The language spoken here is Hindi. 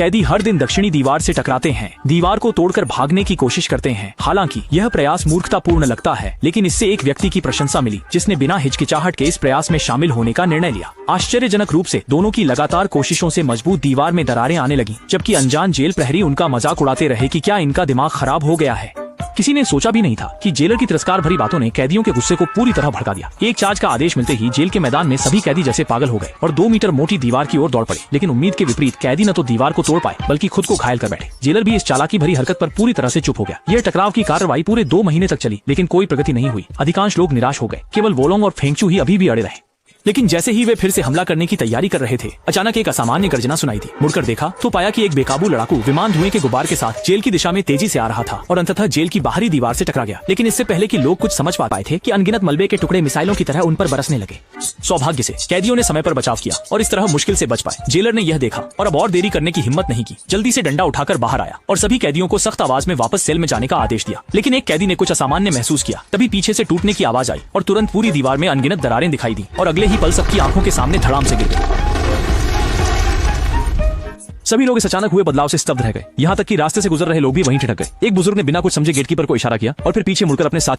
कैदी हर दिन दक्षिणी दीवार से टकराते हैं, दीवार को तोड़कर भागने की कोशिश करते हैं। हालांकि यह प्रयास मूर्खतापूर्ण लगता है, लेकिन इससे एक व्यक्ति की प्रशंसा मिली जिसने बिना हिचकिचाहट के इस प्रयास में शामिल होने का निर्णय लिया। आश्चर्यजनक रूप से दोनों की लगातार कोशिशों से मजबूत दीवार में दरारें आने लगी, जबकि अनजान जेल प्रहरी उनका मजाक उड़ाते रहे कि क्या इनका दिमाग खराब हो गया है। किसी ने सोचा भी नहीं था कि जेलर की तिरस्कार भरी बातों ने कैदियों के गुस्से को पूरी तरह भड़का दिया। एक चार्ज का आदेश मिलते ही जेल के मैदान में सभी कैदी जैसे पागल हो गए और 2 मीटर मोटी दीवार की ओर दौड़ पड़े। लेकिन उम्मीद के विपरीत कैदी न तो दीवार को तोड़ पाए बल्कि खुद को घायल कर बैठे। जेलर भी इस चालाकी भरी हरकत पर पूरी तरह से चुप हो गया। यह टकराव की कार्रवाई पूरे 2 महीने तक चली, लेकिन कोई प्रगति नहीं हुई। अधिकांश लोग निराश हो गए, केवल वोलोंग और फेंगचू ही अभी भी अड़े रहे। लेकिन जैसे ही वे फिर से हमला करने की तैयारी कर रहे थे, अचानक एक असामान्य गर्जना सुनाई दी। मुड़कर देखा तो पाया कि एक बेकाबू लड़ाकू विमान धुएं के गुब्बार के साथ जेल की दिशा में तेजी से आ रहा था और अंततः जेल की बाहरी दीवार से टकरा गया। लेकिन इससे पहले कि लोग कुछ समझ पाए थे कि अनगिनत मलबे के टुकड़े मिसाइलों की तरह उन पर बरसने लगे। सौभाग्य से कैदियों ने समय पर बचाव किया और इस तरह मुश्किल से बच पाए। जेलर ने यह देखा और अब और देरी करने की हिम्मत नहीं की। जल्दी से डंडा उठाकर बाहर आया और सभी कैदियों को सख्त आवाज में वापस सेल में जाने का आदेश दिया। लेकिन एक कैदी ने कुछ असामान्य महसूस किया। तभी पीछे से टूटने की आवाज आई और तुरंत पूरी दीवार में अनगिनत दरारें दिखाई दी और अगले ही पल सबकी आंखों के सामने धड़ाम से गिर गए। सभी लोग इस अचानक हुए बदलाव से स्तब्ध रह गए। यहाँ तक कि रास्ते से गुजर रहे लोग भी वहीं ठिठक गए। एक बुजुर्ग ने बिना कुछ समझे गेटकीपर को इशारा किया और फिर पीछे मुड़कर अपने साथ